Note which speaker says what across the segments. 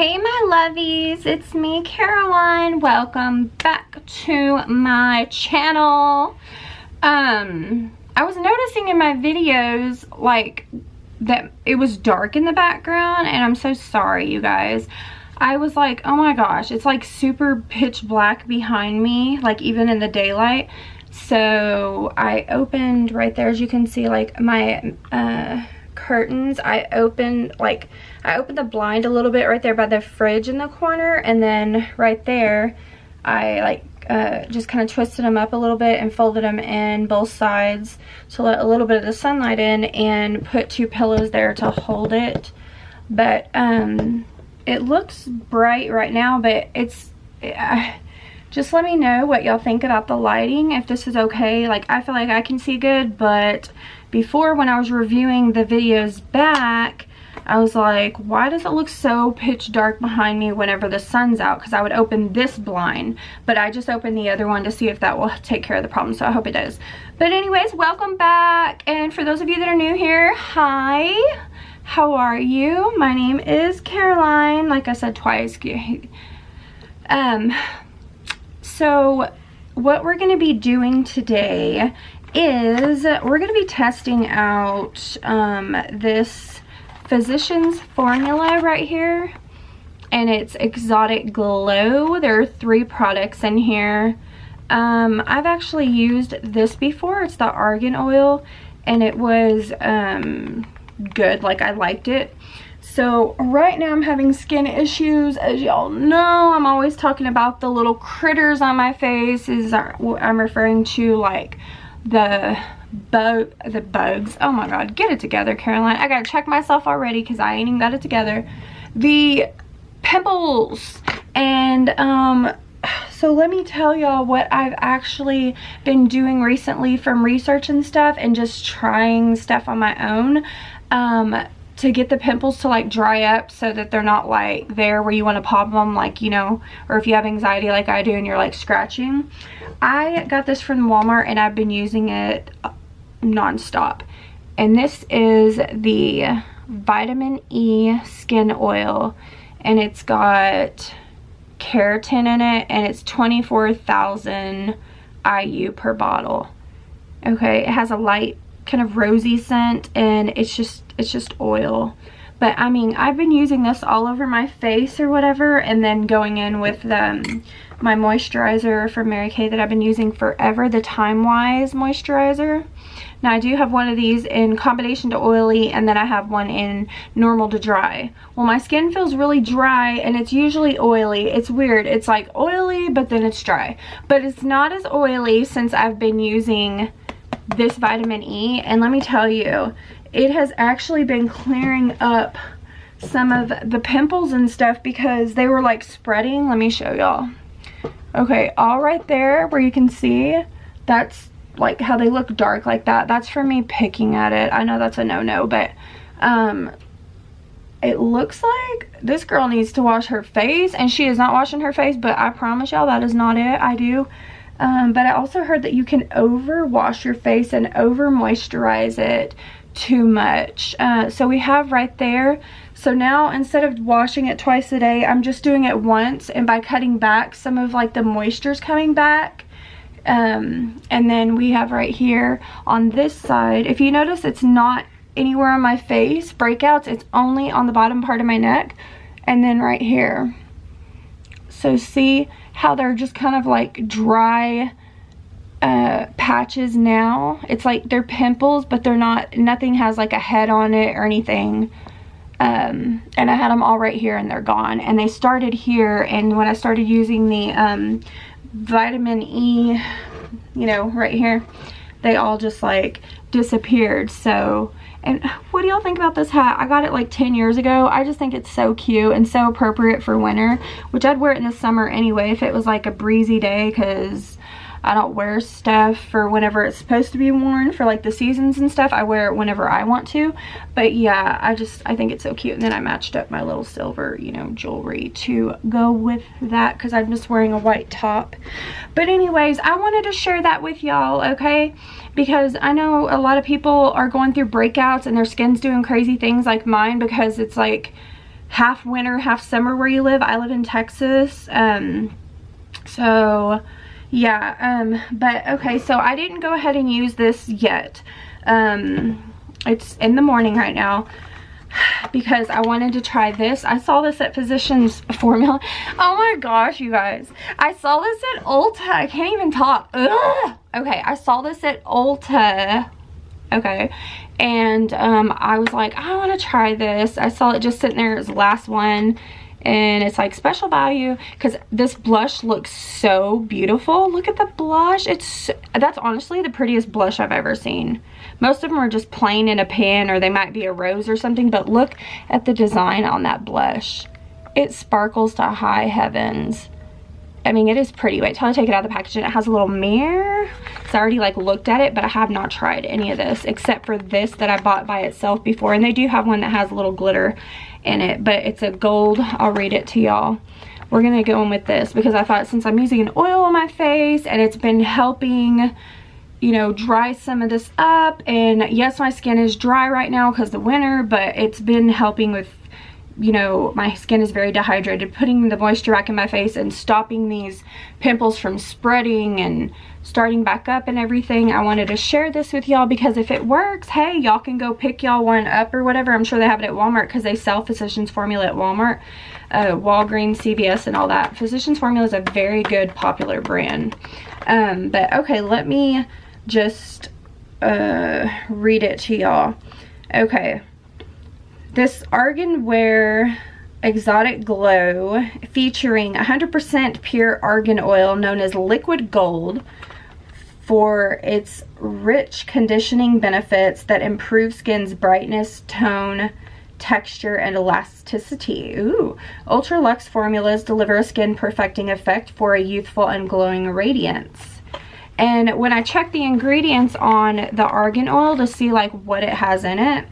Speaker 1: Hey my lovies, it's me Caroline. Welcome back to my channel. I was noticing in my videos like that it was dark in the background, and I'm so sorry you guys. I was like, oh my gosh, it's like super pitch black behind me, like even in the daylight. So I opened right there, as you can see, like my curtains. I opened the blind a little bit right there by the fridge in the corner, and then right there I just kind of twisted them up a little bit and folded them in both sides to let a little bit of the sunlight in, and put two pillows there to hold it. But it looks bright right now, but just let me know what y'all think about the lighting, if this is okay. Like, I feel like I can see good, but before, when I was reviewing the videos back, I was like, why does it look so pitch dark behind me whenever the sun's out? Because I would open this blind, but I just opened the other one to see if that will take care of the problem, so I hope it does. But anyways, welcome back, and for those of you that are new here, hi, how are you? My name is Caroline, like I said twice. So what we're going to be doing today is we're going to be testing out this Physicians formula right here, and it's Exotic Glow. There are 3 products in here. I've actually used this before. It's the Argan oil, and it was good. Like, I liked it. So right now I'm having skin issues, as y'all know. I'm always talking about the little critters on my face. I'm referring to like the bugs. Oh my god, get it together, Caroline. I gotta check myself already because I ain't even got it together. The pimples. And so let me tell y'all what I've actually been doing recently from research and stuff, and just trying stuff on my own to get the pimples to like dry up, so that they're not like there where you want to pop them, like, you know, or if you have anxiety like I do and you're like scratching. I got this from Walmart, and I've been using it non-stop, and this is the Vitamin E skin oil, and it's got keratin in it, and it's 24,000 IU per bottle. Okay, it has a light kind of rosy scent, and it's just oil. But I mean, I've been using this all over my face or whatever, and then going in with my moisturizer from Mary Kay that I've been using forever, the Time Wise moisturizer. Now, I do have one of these in combination to oily, and then I have one in normal to dry. Well, my skin feels really dry, and it's usually oily. It's weird. It's like oily, but then it's dry. But it's not as oily since I've been using this Vitamin E, and let me tell you, it has actually been clearing up some of the pimples and stuff, because they were like spreading. Let me show y'all. Okay, all right there where you can see, that's like how they look dark like that. That's from me picking at it. I know that's a no-no, but it looks like this girl needs to wash her face, and she is not washing her face, but I promise y'all that is not it. I do. But I also heard that you can over wash your face and over moisturize it too much. So we have right there. So now, instead of washing it twice a day, I'm just doing it once, and by cutting back, some of like the moisture's coming back. And then we have right here on this side, if you notice, it's not anywhere on my face, breakouts, it's only on the bottom part of my neck, and then right here. So see how they're just kind of like dry patches now? It's like they're pimples, but they're not, nothing has like a head on it or anything. And I had them all right here, and they're gone. And they started here, and when I started using the Vitamin E, you know, right here, they all just like disappeared. So, and what do y'all think about this hat? I got it like 10 years ago. I just think it's so cute and so appropriate for winter, which I'd wear it in the summer anyway if it was like a breezy day, because I don't wear stuff for whenever it's supposed to be worn for like the seasons and stuff. I wear it whenever I want to. But yeah, I think it's so cute. And then I matched up my little silver, you know, jewelry to go with that, because I'm just wearing a white top. But anyways, I wanted to share that with y'all, okay? Because I know a lot of people are going through breakouts and their skin's doing crazy things like mine, because it's like half winter, half summer where you live. I live in Texas. So yeah, but okay, so I didn't go ahead and use this yet. It's in the morning right now because I wanted to try this. I saw this at Physicians Formula. Oh my gosh, you guys. I saw this at Ulta. I can't even talk. Ugh. Okay, I saw this at Ulta. Okay, and I was like, I want to try this. I saw it just sitting there as the last one, and it's like special value because this blush looks so beautiful. Look at the blush. That's honestly the prettiest blush I've ever seen. Most of them are just plain in a pan, or they might be a rose or something, but look at the design on that blush. It sparkles to high heavens. I mean, it is pretty. Wait till I take it out of the package, and it has a little mirror. So I already like looked at it, but I have not tried any of this except for this that I bought by itself before. And they do have one that has a little glitter in it, but it's a gold. I'll read it to y'all. We're gonna go in with this because I thought, since I'm using an oil on my face and it's been helping, you know, dry some of this up. And yes, my skin is dry right now because the winter, but it's been helping with, you know, my skin is very dehydrated, putting the moisture back in my face and stopping these pimples from spreading and starting back up and everything. I wanted to share this with y'all because if it works, hey, y'all can go pick y'all one up or whatever. I'm sure they have it at Walmart because they sell Physicians Formula at Walmart, Walgreens, CVS, and all that. Physicians Formula is a very good, popular brand. But okay, let me just read it to y'all. Okay. This Argan Wear Exotic Glow, featuring 100% pure argan oil known as liquid gold, for its rich conditioning benefits that improve skin's brightness, tone, texture, and elasticity. Ooh. Ultra Luxe formulas deliver a skin perfecting effect for a youthful and glowing radiance. And when I checked the ingredients on the argan oil to see like what it has in it,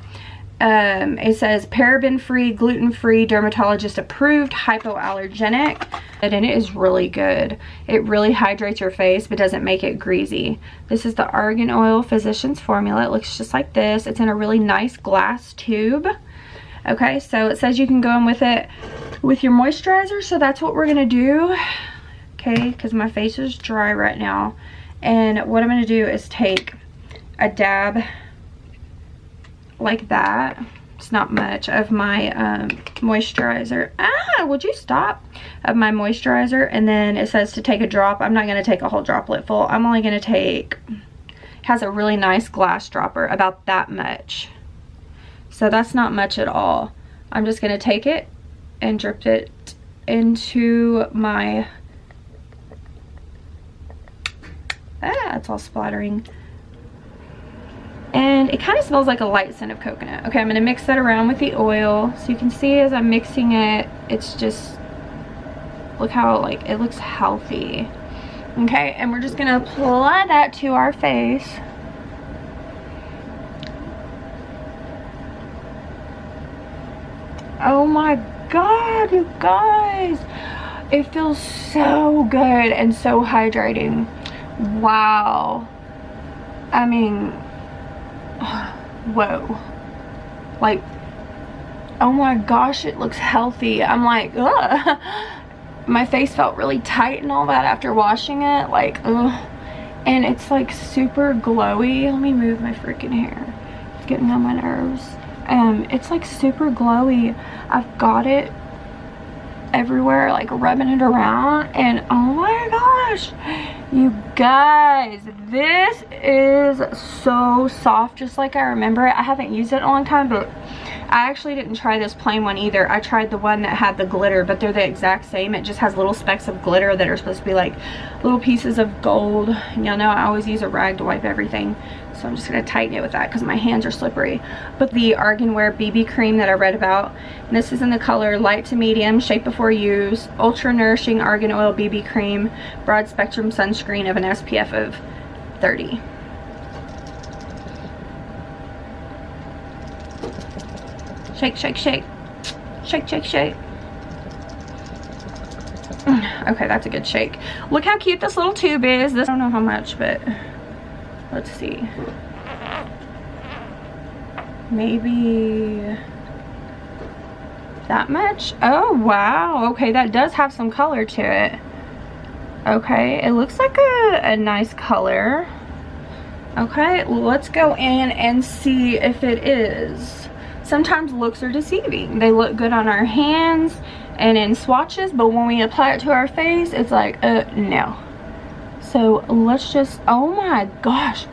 Speaker 1: it says paraben-free, gluten-free, dermatologist-approved, hypoallergenic, and it is really good. It really hydrates your face but doesn't make it greasy. This is the Argan Oil Physicians Formula. It looks just like this. It's in a really nice glass tube. Okay, so it says you can go in with it with your moisturizer, so that's what we're gonna do. Okay, because my face is dry right now. And what I'm gonna do is take a dab like that. It's not much of my moisturizer. Ah, would you stop? Of my moisturizer, and then it says to take a drop. I'm not going to take a whole droplet full. I'm only going to take, has a really nice glass dropper, about that much. So that's not much at all. I'm just going to take it and drip it into my, it's all splattering. And it kind of smells like a light scent of coconut. Okay, I'm going to mix that around with the oil. So you can see as I'm mixing it, it's just, look how like it looks healthy. Okay, and we're just going to apply that to our face. Oh my God, you guys. It feels so good and so hydrating. Wow. I mean, whoa, like, oh my gosh, it looks healthy. I'm like, ugh. My face felt really tight and all that after washing it, like, ugh. And it's like super glowy. Let me move my freaking hair, it's getting on my nerves. It's like super glowy. I've got it everywhere, like rubbing it around, and oh my gosh, you guys, this is so soft, just like I remember it. I haven't used it in a long time, but I actually didn't try this plain one either. I tried the one that had the glitter, but they're the exact same. It just has little specks of glitter that are supposed to be like little pieces of gold. Y'all know I always use a rag to wipe everything, so I'm just going to tighten it with that because my hands are slippery. But the Argan Wear BB cream that I read about, and this is in the color light to medium, shape before use, Ultra-Nourishing Argan Oil BB cream, broad spectrum sunscreen of an SPF of 30. Shake, shake, shake. Shake, shake, shake. Okay, that's a good shake. Look how cute this little tube is. This, I don't know how much, but let's see. Maybe That much? Oh, wow. Okay, that does have some color to it. Okay, it looks like a nice color. Okay, let's go in and see if it is. Sometimes looks are deceiving. They look good on our hands and in swatches, but when we apply it to our face, it's like, no. So let's just, oh my gosh.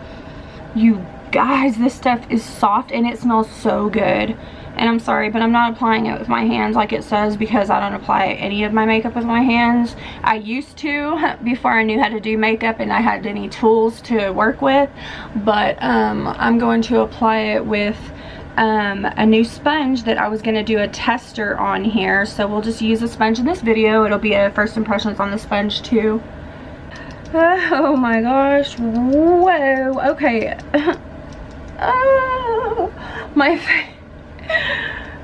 Speaker 1: You guys, this stuff is soft and it smells so good. And I'm sorry, but I'm not applying it with my hands like it says, because I don't apply any of my makeup with my hands. I used to before I knew how to do makeup and I had any tools to work with. But I'm going to apply it with a new sponge that I was going to do a tester on here. So we'll just use a sponge in this video. It'll be a first impressions on the sponge too. Oh my gosh. Whoa. Okay. Oh, my face.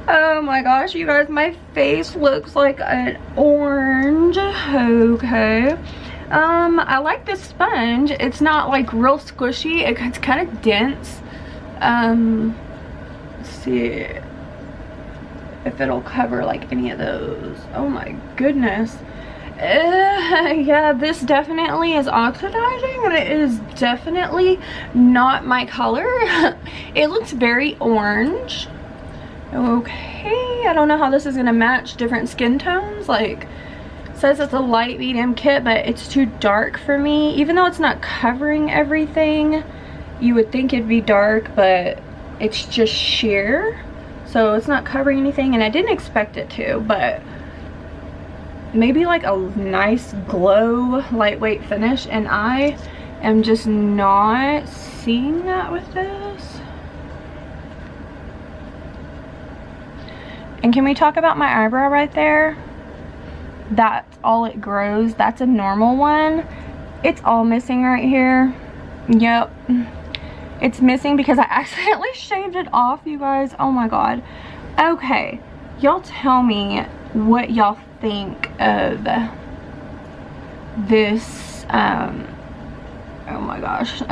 Speaker 1: Oh my gosh, you guys, my face looks like an orange. Okay. I like this sponge. It's not like real squishy. It's kind of dense. Let's see if it'll cover like any of those. Oh my goodness. Yeah, this definitely is oxidizing, and it is definitely not my color. It looks very orange. Okay, I don't know how this is gonna match different skin tones. Like, it says it's a light medium kit, but it's too dark for me. Even though it's not covering everything, you would think it'd be dark, but it's just sheer, so it's not covering anything, and I didn't expect it to. But maybe like a nice glow lightweight finish, and I am just not seeing that with this. And can we talk about my eyebrow right there? That's all it grows. That's a normal one. It's all missing right here. Yep, it's missing because I accidentally shaved it off, you guys. Oh my god. Okay, y'all tell me what y'all think of this. Oh my gosh.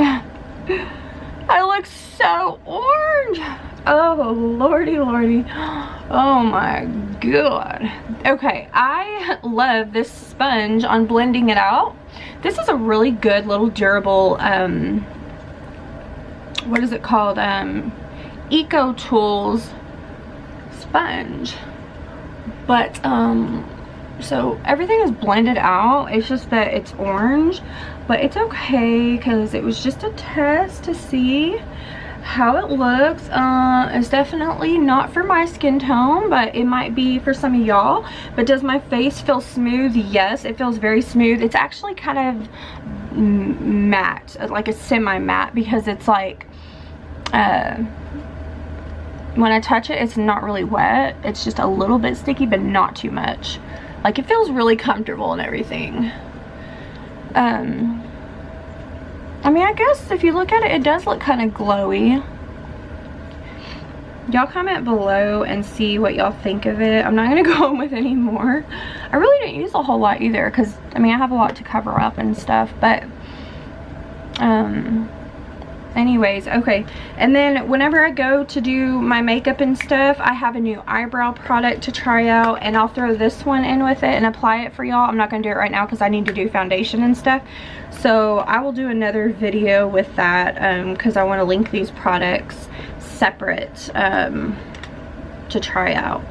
Speaker 1: I look so orange. Oh lordy lordy. Oh my god. Okay, I love this sponge on blending it out. This is a really good little durable what is it called, Eco Tools sponge. But so everything is blended out. It's just that it's orange, but it's okay because it was just a test to see how it looks. It's definitely not for my skin tone, but it might be for some of y'all. But does my face feel smooth? Yes, it feels very smooth. It's actually kind of matte, like a semi-matte, because it's like when I touch it, it's not really wet. It's just a little bit sticky, but not too much. Like, it feels really comfortable and everything. I mean, I guess if you look at it, it does look kind of glowy. Y'all comment below and see what y'all think of it. I'm not going to go on with any more. I really didn't use a whole lot either, because, I mean, I have a lot to cover up and stuff, but anyways, okay. And then whenever I go to do my makeup and stuff, I have a new eyebrow product to try out, and I'll throw this one in with it and apply it for y'all. I'm not going to do it right now because I need to do foundation and stuff, so I will do another video with that, because I want to link these products separate to try out.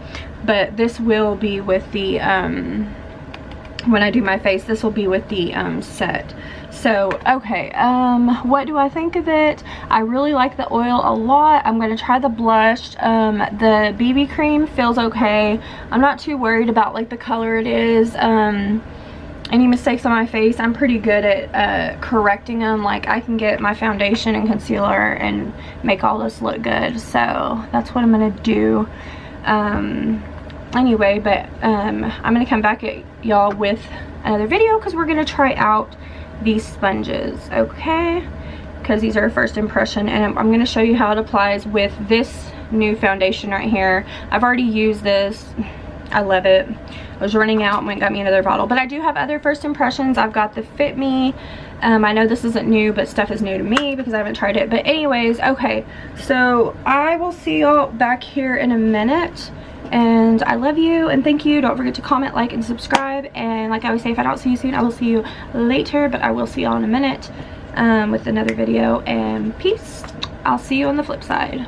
Speaker 1: But this will be with the when I do my face, this will be with the set. So okay, what do I think of it? I really like the oil a lot. I'm going to try the blush. The BB cream feels okay. I'm not too worried about like the color it is. Any mistakes on my face, I'm pretty good at correcting them. Like, I can get my foundation and concealer and make all this look good. So that's what I'm going to do. Anyway, but I'm going to come back at y'all with another video because we're going to try out these sponges, okay? Because these are a first impression, and I'm going to show you how it applies with this new foundation right here. I've already used this. I love it. I was running out and went and got me another bottle, but I do have other first impressions. I've got the Fit Me. I know this isn't new, but stuff is new to me because I haven't tried it. But anyways, okay, so I will see y'all back here in a minute, And I love you and thank you. Don't forget to comment, like, and subscribe. And like I always say, if I don't see you soon, I will see you later. But I will see y'all in a minute with another video. And peace. I'll see you on the flip side.